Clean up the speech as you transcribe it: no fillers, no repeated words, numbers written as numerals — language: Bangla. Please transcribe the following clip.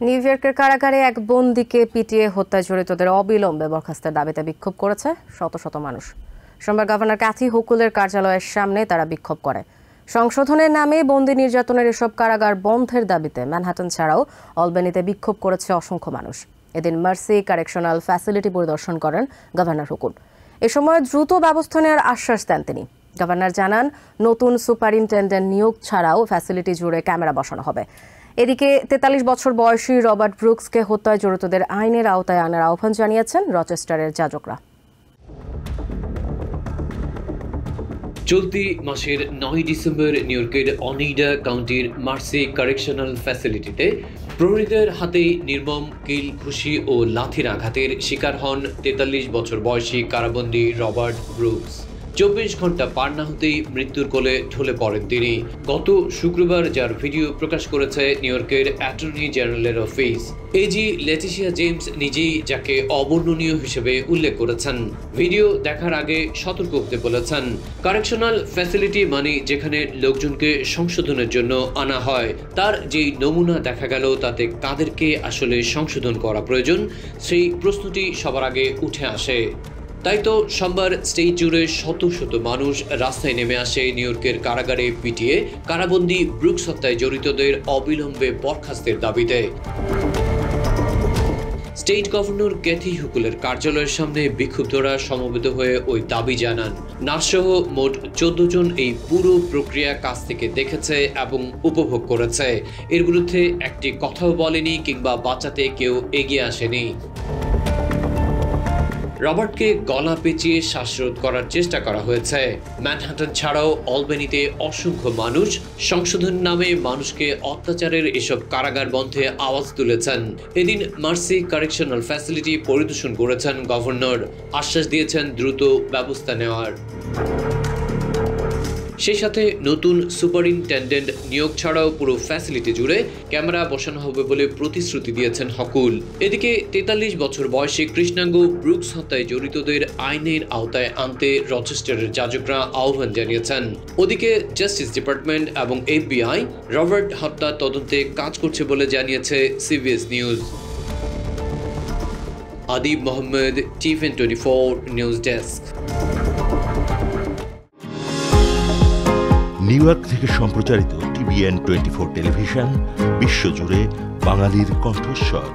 নিউ ইয়র্কের কারাগারে এক বন্দীকে পিটিয়ে হত্যায় জড়িতদের অবিলম্বে বরখাস্তের দাবিতে বিক্ষোভ করেছে শত শত মানুষ। সোমবার গভর্নর ক্যাথি হুকুলের কার্যালয়ের সামনে তারা বিক্ষোভ করে। সংশোধনের নামে বন্দী নির্যাতনের এসব কারাগার বন্ধের দাবিতে ম্যানহাটন ছাড়াও অলবেনিতে বিক্ষোভ করেছে অসংখ্য মানুষ। এদিন মার্সি কারেকশনাল ফ্যাসিলিটি পরিদর্শন করেন গভর্নর হুকুল। এ সময় দ্রুত ব্যবস্থা নেওয়ার আশ্বাস দেন তিনি। গভর্নর জানান, নতুন সুপারিনটেন্ডেন্ট নিয়োগ ছাড়াও ফ্যাসিলিটি জুড়ে ক্যামেরা বসানো হবে। এদিকে ৪৩ বছর বয়সী রবার্ট ব্রুকসকে হত্যায় জড়িতদের আইনের আওতায় আনার আহ্বান জানিয়েছেন রচেস্টারের যাজকরা। চলতি মাসের ৯ ডিসেম্বর নিউ ইয়র্কের অনিডা কাউন্টির মার্সি কারেকশনাল ফ্যাসিলিটিতে প্রহরীদের হাতে নির্মম কিল ঘুষি ও লাথির আঘাতের শিকার হন ৪৩ বছর বয়সী কারাবন্দী রবার্ট ব্রুকস। ২৪ ঘন্টা পার না হতেই মৃত্যুর কোলে ঢলে পড়েন তিনি। গত শুক্রবার যার ভিডিও প্রকাশ করেছে নিউ ইয়র্কের অ্যাটর্নি জেনারেলের অফিস, এজি লেটিসিয়া জেমস নিজেই যাকে অবর্ণনীয় হিসেবে উল্লেখ করেছেন। ভিডিও দেখার আগে সতর্ক হতে বলেছেন। কারেকশনাল ফ্যাসিলিটি মানে যেখানে লোকজনকে সংশোধনের জন্য আনা হয়, তার যেই নমুনা দেখা গেল তাতে কাদেরকে আসলে সংশোধন করা প্রয়োজন সেই প্রশ্নটি সবার আগে উঠে আসে। তাই তো সোমবার স্টেট জুড়ে শত শত মানুষ রাস্তায় নেমে আসে নিউ ইয়র্কের কারাগারে পিটিয়ে কারাবন্দী ব্রুকস হত্যায় জড়িতদের অবিলম্বে বরখাস্তের দাবিতে। স্টেট গভর্নর ক্যাথি হুকুলের কার্যালয়ের সামনে বিক্ষুব্ধরা সমবেত হয়ে ওই দাবি জানান। নার্সসহ মোট ১৪ জন এই পুরো প্রক্রিয়া কাছ থেকে দেখেছে এবং উপভোগ করেছে। এর বিরুদ্ধে একটি কথাও বলেনি কিংবা বাঁচাতে কেউ এগিয়ে আসেনি। রবার্টকে গলা পেঁচিয়ে শ্বাসরোধ করার চেষ্টা করা হয়েছে। ম্যানহাটন ছাড়াও অলবেনিতে অসংখ্য মানুষ সংশোধন নামে মানুষকে অত্যাচারের এসব কারাগার বন্ধে আওয়াজ তুলেছেন। এদিন মার্সি কারেকশনাল ফ্যাসিলিটি পরিদর্শন করেছেন গভর্নর, আশ্বাস দিয়েছেন দ্রুত ব্যবস্থা নেওয়ার। সেই সাথে নতুন সুপারিনটেন্ডেন্ট নিয়োগ ছাড়াও পুরো ফ্যাসিলিটি জুড়ে ক্যামেরা বসানো হবে বলে প্রতিশ্রুতি দিয়েছেন হুকুল। এদিকে ৪৩ বছর বয়সী কৃষ্ণাঙ্গ ব্রুকস হত্যায় জড়িতদের আইনের আওতায় আনতে রচেস্টারের যাজকরা আহ্বান জানিয়েছেন। ওদিকে জাস্টিস ডিপার্টমেন্ট এবং FBI রবার্ট হত্যা তদন্তে কাজ করছে বলে জানিয়েছে CBS news. Adib Mohammad, TVN24 news desk. New York থেকে সম্প্রচারিত TVN24 টেলিভিশন বিশ্বজুড়ে বাঙালির কণ্ঠস্বর।